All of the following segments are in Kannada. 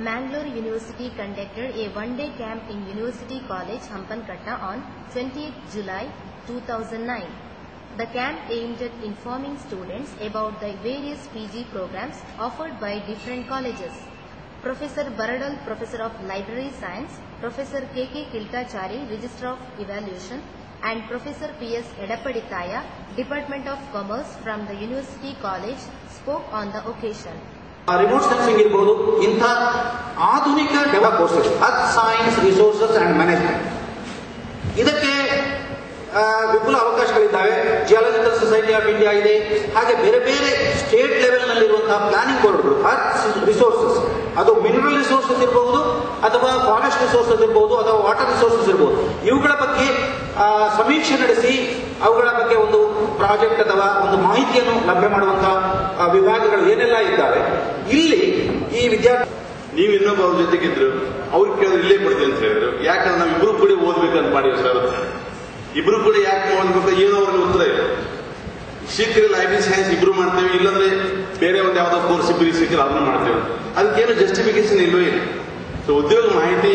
Mangalore University conducted a one-day camp in University College, Hampankatta on 20th July 2009. The camp aimed at informing students about the various PG programs offered by different colleges. Professor Baradal, Professor of Library Science, Professor K.K. Kilkachari, Register of Evaluation, and Professor P.S. Edapaditaya, Department of Commerce from the University College, spoke on the occasion. Remote sensing ಇರ್ಬೋದು, ಇಂಥ ಆಧುನಿಕ develop courses, earth science, resources and management, ಇದಕ್ಕೆ ವಿಪುಲ ಅವಕಾಶಗಳಿದ್ದಾವೆ. ಜಿಯಾಲಜಿಕಲ್ ಸೊಸೈಟಿ ಆಫ್ ಇಂಡಿಯಾ ಇದೆ. ಹಾಗೆ ಬೇರೆ ಬೇರೆ ಸ್ಟೇಟ್ ಲೆವೆಲ್ ನಲ್ಲಿರುವಂತಹ ಪ್ಲಾನಿಂಗ್ ಬೋರ್ಡ್ಗಳು, ಅರ್ತ್ ರಿಸೋರ್ಸಸ್, ಅದು ಮಿನರಲ್ ರಿಸೋರ್ಸಸ್ ಇರಬಹುದು, ಅಥವಾ ಫಾರೆಸ್ಟ್ ರಿಸೋರ್ಸಸ್ ಇರಬಹುದು, ಅಥವಾ ವಾಟರ್ ರಿಸೋರ್ಸಸ್ ಇರಬಹುದು. ಇವುಗಳ ಬಗ್ಗೆ ಸಮೀಕ್ಷೆ ನಡೆಸಿ ಅವುಗಳ ಬಗ್ಗೆ ಒಂದು ಪ್ರಾಜೆಕ್ಟ್ ಅಥವಾ ಒಂದು ಮಾಹಿತಿಯನ್ನು ಲಭ್ಯ ಮಾಡುವಂತಹ ವಿಭಾಗಗಳು ಏನೆಲ್ಲ ಇದ್ದಾವೆ. ಇಲ್ಲಿ ಈ ವಿದ್ಯಾರ್ಥಿ ನೀವು ಇನ್ನೊಬ್ಬ ಅವ್ರ ಜೊತೆಗಿದ್ರು, ಅವ್ರು ಕೇಳಿದ್ರೆ ಇಲ್ಲೇ ಕೊಡ್ತೀನಿ ಅಂತ ಹೇಳಿದ್ರು. ಯಾಕಂದ್ರೆ ನಾವು ಇಬ್ರು ಕೂಡ ಓದ್ಬೇಕಂತ ಮಾಡಿವಿ ಸರ್. ಇಬ್ರು ಕೂಡ ಯಾಕೆ ಓದ್ಬೇಕು, ಏನೋ ಅವ್ರಿಗೆ ಉತ್ತರ ಇಲ್ಲ. ಸಿಕ್ಕಿದ್ರೆ ಲೈಬ್ರರಿ ಸೈನ್ಸ್ ಇಬ್ರು ಮಾಡ್ತೇವೆ, ಇಲ್ಲಾಂದ್ರೆ ಬೇರೆ ಒಂದು ಯಾವ್ದೋ ಕೋರ್ಸ್ ಇಬ್ಬರು ಸಿಕ್ಕಿದ್ರೆ ಅದನ್ನು ಮಾಡ್ತೇವೆ. ಅದಕ್ಕೇನು ಜಸ್ಟಿಫಿಕೇಶನ್ ಇಲ್ಲವೇ ಇಲ್ಲ. ಸೊ ಉದ್ಯೋಗ ಮಾಹಿತಿ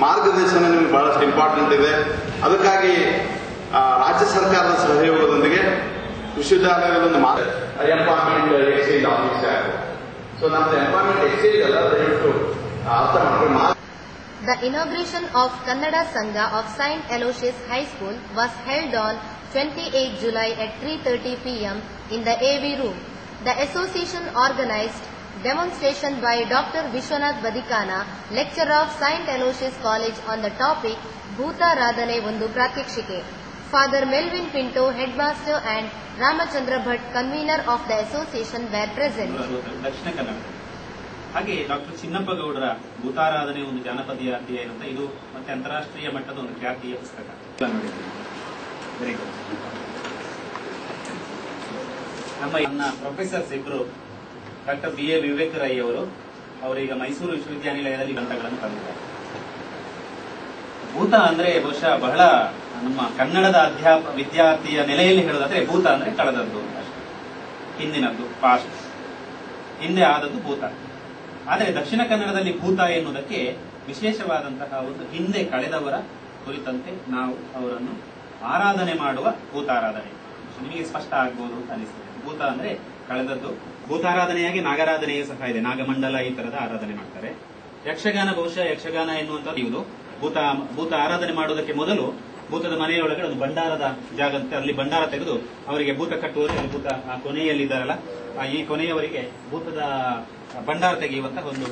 ಮಾರ್ಗದರ್ಶನ ನಿಮ್ಗೆ ಬಹಳಷ್ಟು ಇಂಪಾರ್ಟೆಂಟ್ ಇದೆ. ಅದಕ್ಕಾಗಿ ರಾಜ್ಯ ಸರ್ಕಾರದ ಸಹಯೋಗದೊಂದಿಗೆ ವಿಶ್ವವಿದ್ಯಾಲಯದ ಒಂದು ಎಂಪ್ಲಾಯ್ಮೆಂಟ್ ಎಕ್ಸ್ಚೇಂಜ್ ಆಫೀಸರ್. ಸೊ ನಮ್ದು ಎಂಪ್ಲಾಯ್ಮೆಂಟ್ ಎಕ್ಸ್ಚೇಂಜ್ ಅಲ್ಲ, ದಯವಿಟ್ಟು ಅರ್ಥ ಮಾಡ್ಕೊಂಡು. The inauguration of Kannada Sangha of St. Aloysius High School was held on 28 July at 3:30 p.m. in the AV room. The association organized demonstration by Dr. Vishwanath Badikana, lecturer of St. Aloysius College, on the topic Bhutaradhane Ondu Pratyakshike. Father Melvin Pinto, headmaster, and Ramachandra Bhatt, convener of the association, were present. ಹಾಗೆ ಡಾಕ್ಟರ್ ಚಿನ್ನಪ್ಪ ಗೌಡರ ಭೂತಾರಾಧನೆ ಒಂದು ಜಾನಪದೀಯ ಅಧ್ಯಯನ ಅಂತ, ಇದು ಮತ್ತೆ ಅಂತಾರಾಷ್ಟ್ರೀಯ ಮಟ್ಟದ ಒಂದು ಖ್ಯಾತಿಯ ಪುಸ್ತಕ. Very good. ನಮ್ಮ ಪ್ರೊಫೆಸರ್ಸ್ ಇಬ್ರು, ಡಾಕ್ಟರ್ B.A. ವಿವೇಕ್ ರೈ ಅವರು, ಅವರೀಗ ಮೈಸೂರು ವಿಶ್ವವಿದ್ಯಾನಿಲಯದಲ್ಲಿ ಗ್ರಂಥಗಳನ್ನು ತಂದಿದ್ದಾರೆ. ಭೂತ ಅಂದ್ರೆ ಬಹುಶಃ ಬಹಳ ನಮ್ಮ ಕನ್ನಡದ ವಿದ್ಯಾರ್ಥಿಯ ನೆಲೆಯಲ್ಲಿ ಹೇಳೋದಾದ್ರೆ ಭೂತ ಅಂದ್ರೆ ಕಳೆದದ್ದು, ಹಿಂದಿನದ್ದು, ಪಾಸ್ಟ್, ಹಿಂದೆ ಆದದ್ದು ಭೂತ. ಆದರೆ ದಕ್ಷಿಣ ಕನ್ನಡದಲ್ಲಿ ಭೂತ ಎನ್ನುವುದಕ್ಕೆ ವಿಶೇಷವಾದಂತಹ ಒಂದು ಹಿಂದೆ ಕಳೆದವರ ಕುರಿತಂತೆ ನಾವು ಅವರನ್ನು ಆರಾಧನೆ ಮಾಡುವ ಭೂತಾರಾಧನೆ. ನಿಮಗೆ ಸ್ಪಷ್ಟ ಆಗ್ಬೋದು ಅಂತ ಅನಿಸ್ತದೆ. ಭೂತ ಅಂದ್ರೆ ಕಳೆದದ್ದು. ಭೂತಾರಾಧನೆಯಾಗಿ ನಾಗರಾಧನೆಯೂ ಸಹ ಇದೆ. ನಾಗಮಂಡಲ ಈ ತರದ ಆರಾಧನೆ ಮಾಡ್ತಾರೆ. ಯಕ್ಷಗಾನ, ಬಹುಶಃ ಯಕ್ಷಗಾನ ಎನ್ನುವಂಥದ್ದು ಇದು. ಭೂತ ಆರಾಧನೆ ಮಾಡುವುದಕ್ಕೆ ಮೊದಲು ಭೂತದ ಮನೆಯೊಳಗಡೆ ಒಂದು ಭಂಡಾರದ ಜಾಗ ಅಂತ, ಅಲ್ಲಿ ಭಂಡಾರ ತೆಗೆದು ಅವರಿಗೆ ಭೂತ ಕಟ್ಟುವವರಿಗೆ, ಭೂತ ಕೊನೆಯಲ್ಲಿದ್ದಾರಲ್ಲ, ಈ ಕೊನೆಯವರಿಗೆ ಭೂತದ ಭಂಡಾರ ತೆಗೆಯುವಂತಹ ಒಂದು